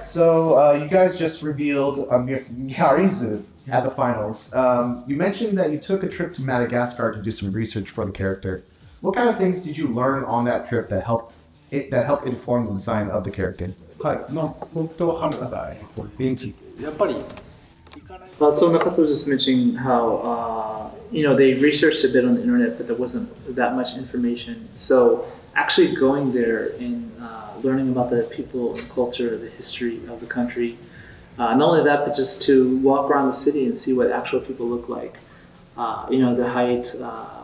so you guys just revealed Miary Zo at the finals. You mentioned that you took a trip to Madagascar to do some research for the character. What kind of things did you learn on that trip that helped inform the design of the character? はい、本当は原田現地やっぱり So Nakatsu was just mentioning how they researched a bit on the internet, but there wasn't that much information. So actually going there and learning about the people and culture, the history of the country, not only that, but just to walk around the city and see what actual people look like. The height,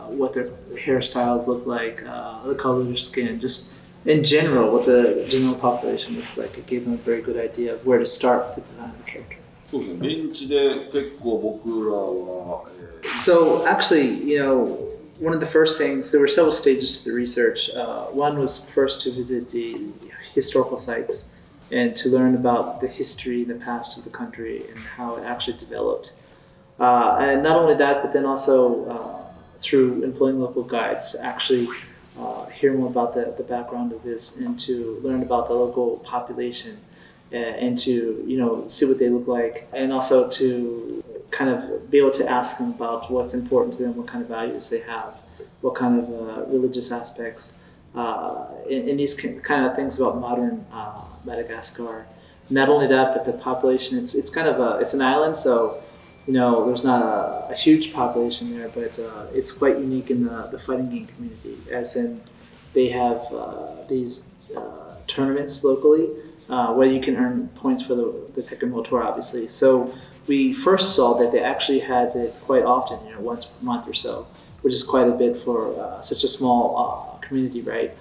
what their hairstyles look like, the color of their skin, just in general, what the general population looks like. It gave them a very good idea of where to start with the design of the character. そうですね、現地で結構僕らは、So actually, one of the first things, there were several stages to the research. One was first to visit the historical sites and to learn about the history, the past of the country, and how it actually developed. And not only that, but then also through employing local guides to actually hear more about the background of this and to learn about the local population and to see what they look like, and also to kind of be able to ask them about what's important to them, what kind of values they have, what kind of religious aspects, and these kind of things about modern Madagascar. Not only that, but the population. It's kind of it's an island, so there's not a huge population there, but it's quite unique in the fighting game community, as in they have these tournaments locally where you can earn points for the Tekken World Tour, obviously. So we first saw that they actually had it quite often, once a month or so, which is quite a bit for such a small community, right?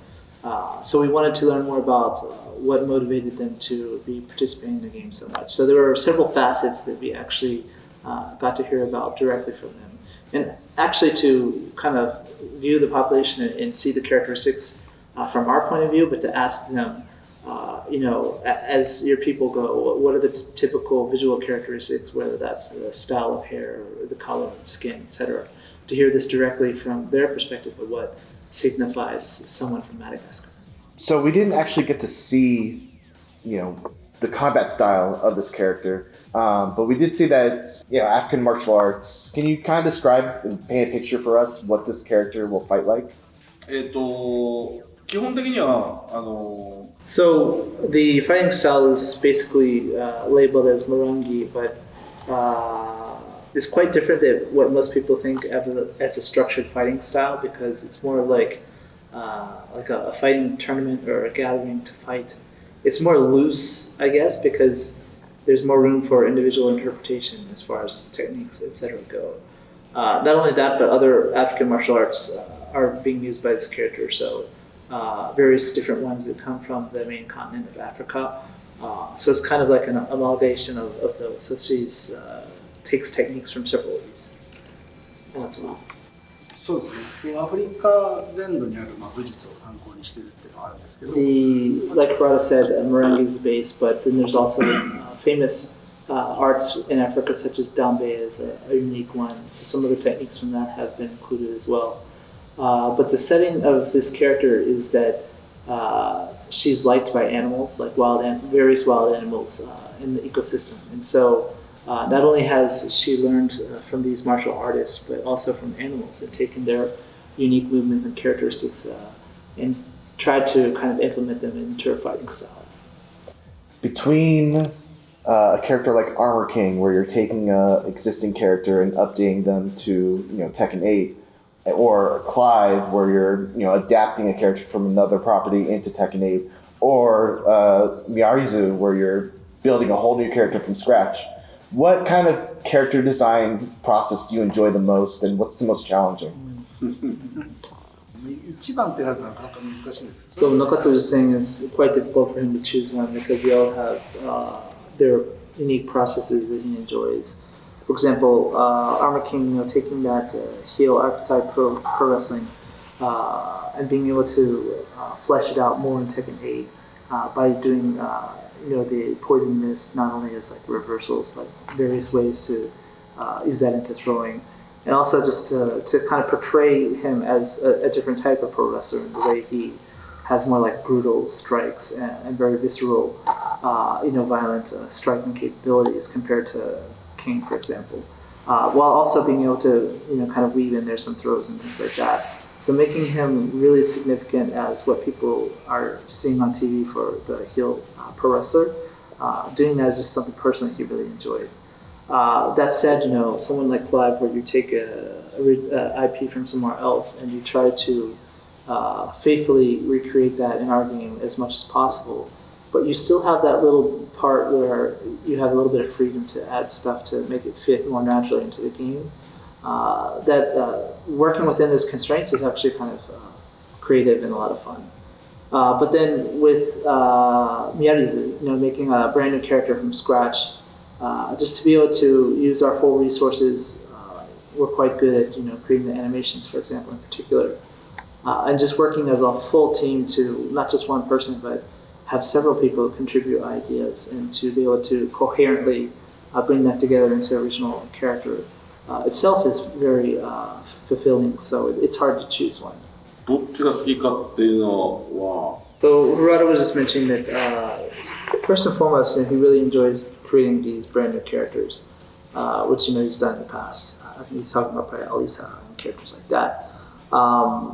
So we wanted to learn more about what motivated them to be participating in the game so much. So there were several facets that we actually got to hear about directly from them. And actually to kind of view the population and see the characteristics from our point of view, but to ask them, as your people go, what are the typical visual characteristics, whether that's the style of hair or the color of skin, etc. To hear this directly from their perspective of what signifies someone from Madagascar. So we didn't actually get to see, the combat style of this character, but we did see that it's, African martial arts. Can you kind of describe and paint a picture for us what this character will fight like? 基本的にはSo the fighting style is basically labeled as Morangi, but it's quite different than what most people think as a structured fighting style, because it's more like a fighting tournament or a gathering to fight. It's more loose, I guess, because there's more room for individual interpretation as far as techniques, etc. go. Not only that, but other African martial arts are being used by this character. So various different ones that come from the main continent of Africa. So it's kind of like an amalgamation of those. So she takes techniques from several of these. And that's all. そうですね。アフリカ全土にある武術を参考にしてるっていうのはあるんですけど。Like Harada said, Morangi is the base, but then there's also famous arts in Africa, such as Dambe is a unique one. So some of the techniques from that have been included as well. But the setting of this character is that she's liked by animals, like various wild animals in the ecosystem. And so not only has she learned from these martial artists, but also from animals and taken their unique movements and characteristics and tried to kind of implement them into her fighting style. Between a character like Armor King, where you're taking an existing character and updating them to Tekken 8, or Clive, where you're adapting a character from another property into Tekken 8, or Miary Zo, where you're building a whole new character from scratch. What kind of character design process do you enjoy the most, and what's the most challenging? 一番ってなるとなかなか難しいんですけ So Nakatsu was saying it's quite difficult for him to choose one because they all have their unique processes that he enjoys. For example, Armor King, taking that heel archetype pro wrestling and being able to flesh it out more in Tekken 8 by doing the poison mist not only as like reversals, but various ways to use that into throwing, and also just to kind of portray him as a different type of pro wrestler in the way he has more like brutal strikes and very visceral violent striking capabilities compared to King, for example, while also being able to kind of weave in there some throws and things like that. So making him really significant as what people are seeing on TV for the heel pro wrestler, doing that is just something personally he really enjoyed. That said, someone like Clive, where you take a IP from somewhere else and you try to faithfully recreate that in our game as much as possible, but you still have that little part where you have a little bit of freedom to add stuff to make it fit more naturally into the game. Working within those constraints is actually kind of creative and a lot of fun. But then with Miary Zo, making a brand new character from scratch, just to be able to use our full resources, we're quite good at creating the animations, for example, in particular, and just working as a full team to not just one person, but have several people contribute ideas and to be able to coherently bring that together into original character itself is very fulfilling. So it's hard to choose one. どっちが好きかっていうのは So Harada was just mentioning that first and foremost, he really enjoys creating these brand new characters, which he's done in the past. I think he's talking about probably Alisa and characters like that.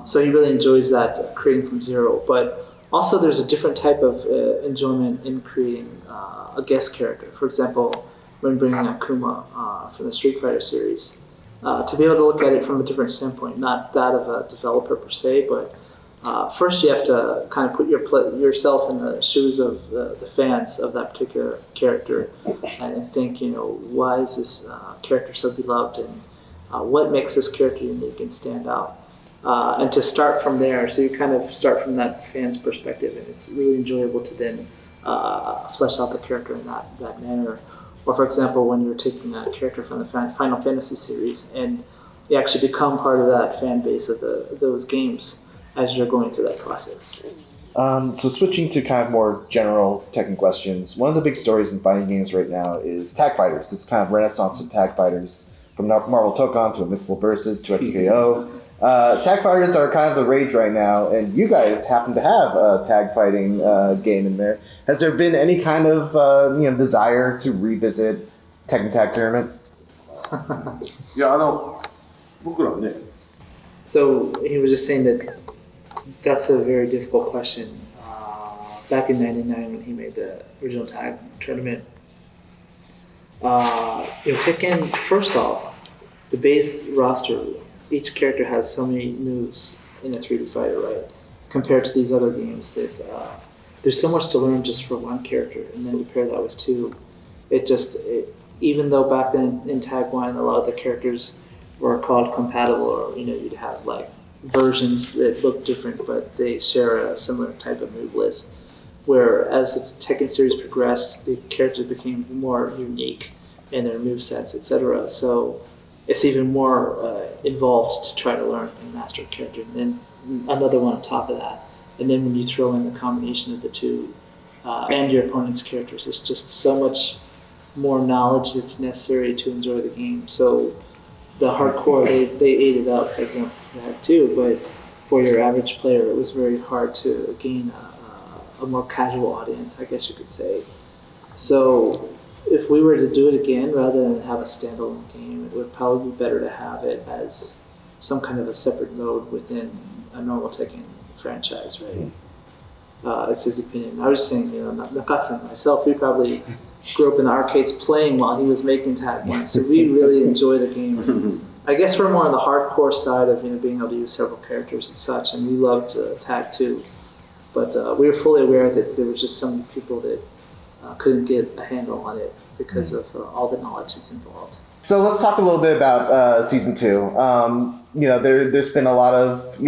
So he really enjoys that creating from zero. But also, there's a different type of enjoyment in creating a guest character. For example, when bringing Akuma from the Street Fighter series, to be able to look at it from a different standpoint, not that of a developer per se, but first you have to kind of put yourself in the shoes of the fans of that particular character and think, why is this character so beloved and what makes this character unique and stand out? And to start from there, so you kind of start from that fan's perspective, and it's really enjoyable to then flesh out the character in that manner. Or for example, when you're taking a character from the Final Fantasy series and you actually become part of that fan base of those games as you're going through that process. So switching to kind of more general Tekken questions, one of the big stories in fighting games right now is tag fighters. This kind of renaissance of tag fighters, from Marvel Tokon to Mythical Versus to XKO. Tag fighters are kind of the rage right now, and you guys happen to have a tag fighting game in there. Has there been any kind of desire to revisit Tekken Tag Tournament? いや僕らね So he was just saying that that's a very difficult question. Back in '99 when he made the original tag tournament, Tekken, first off, the base roster, each character has so many moves in a 3D fighter, right? Compared to these other games that there's so much to learn just for one character, and then to pair that with two, even though back then in Tag 1 a lot of the characters were called compatible, or you'd have like versions that look different but they share a similar type of move list, where as the Tekken series progressed, the characters became more unique in their movesets, etc. So it's even more involved to try to learn and master a character, and then another one on top of that. And then when you throw in the combination of the two and your opponent's characters, it's just so much more knowledge that's necessary to enjoy the game. So the hardcore, they ate it up, for example, that too, but for your average player, it was very hard to gain a more casual audience, I guess you could say. So if we were to do it again, rather than have a standalone game, it would probably be better to have it as some kind of a separate mode within a normal Tekken franchise, right? It's his opinion. I was saying, Nakatsu and myself, we probably grew up in the arcades playing while he was making Tag 1, so we really enjoy the game. I guess we're more on the hardcore side of being able to use several characters and such, and we loved Tag 2. But we were fully aware that there was just so many people that couldn't get a handle on it because of all the knowledge that's involved. So let's talk a little bit about Season 2. There's been a lot of,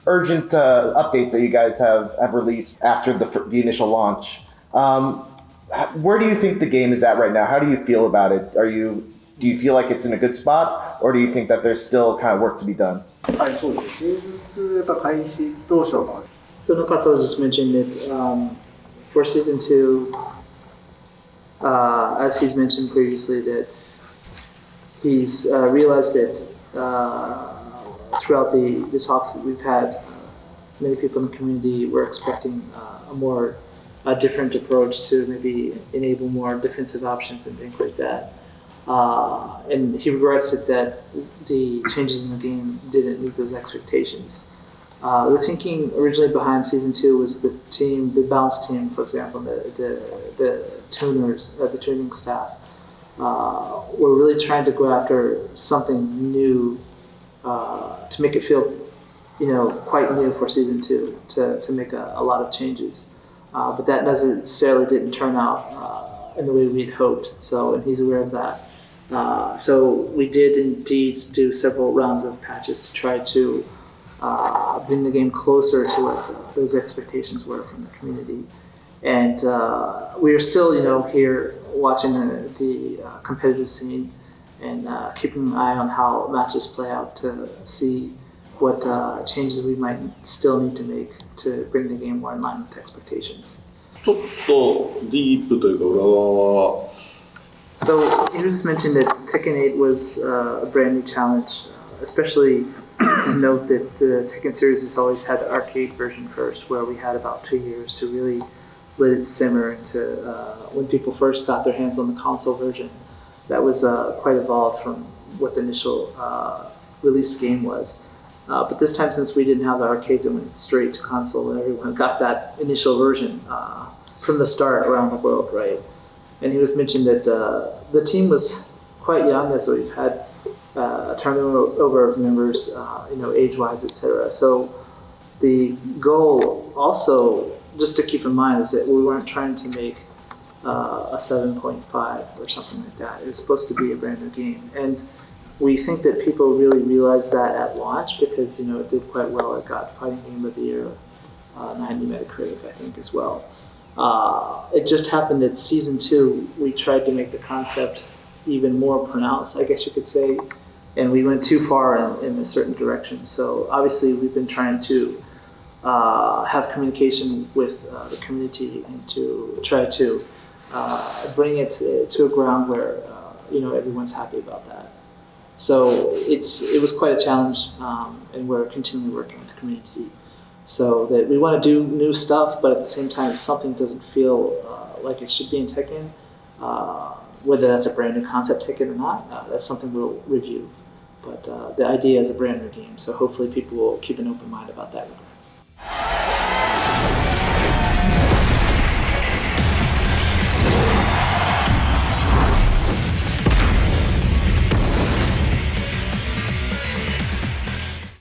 urgent updates that you guys have released after the initial launch. Where do you think the game is at right now? How do you feel about it? Do you feel like it's in a good spot, or do you think that there's still kind of work to be done? はい、そうですね。シーズン2やっぱ開始当初は So Nakatsu just mentioned that for Season 2, as he's mentioned previously, that he's realized that throughout the talks that we've had, many people in the community were expecting a more a different approach to maybe enable more defensive options and things like that. And he regrets it that the changes in the game didn't meet those expectations. The thinking originally behind season 2 was the balance team, for example, the tuners, the tuning staff, were really trying to go after something new to make it feel, quite new for season 2, to make a lot of changes. But that necessarily didn't turn out in the way we'd hoped. So, and he's aware of that. So we did indeed do several rounds of patches to try to bring the game closer to what those expectations were from the community. And we are still, here watching the competitive scene and keeping an eye on how matches play out to see what changes we might still need to make to bring the game more in line with expectations. ちょっとディープというか裏側は So you just mentioned that Tekken 8 was a brand new challenge, especially to note that the Tekken series has always had the arcade version first, where we had about 2 years to really let it simmer into when people first got their hands on the console version. That was quite evolved from what the initial released game was. But this time, since we didn't have the arcades, it went straight to console, and everyone got that initial version from the start around the world, right? And he was mentioning that the team was quite young, as we've had a turnover of members, age-wise, etc. So the goal also, just to keep in mind, is that we weren't trying to make a 7.5 or something like that. It was supposed to be a brand new game. And we think that people really realized that at launch because, it did quite well. It got Fighting Game of the Year, 90 Metacritic, I think, as well. It just happened that season 2, we tried to make the concept even more pronounced, I guess you could say, and we went too far in a certain direction. So obviously we've been trying to have communication with the community and to try to bring it to a ground where everyone's happy about that. So it was quite a challenge, and we're continually working with the community. So that we want to do new stuff, but at the same time, if something doesn't feel like it should be in Tekken, whether that's a brand new concept Tekken or not, that's something we'll review. But the idea is a brand new game, so hopefully people will keep an open mind about that.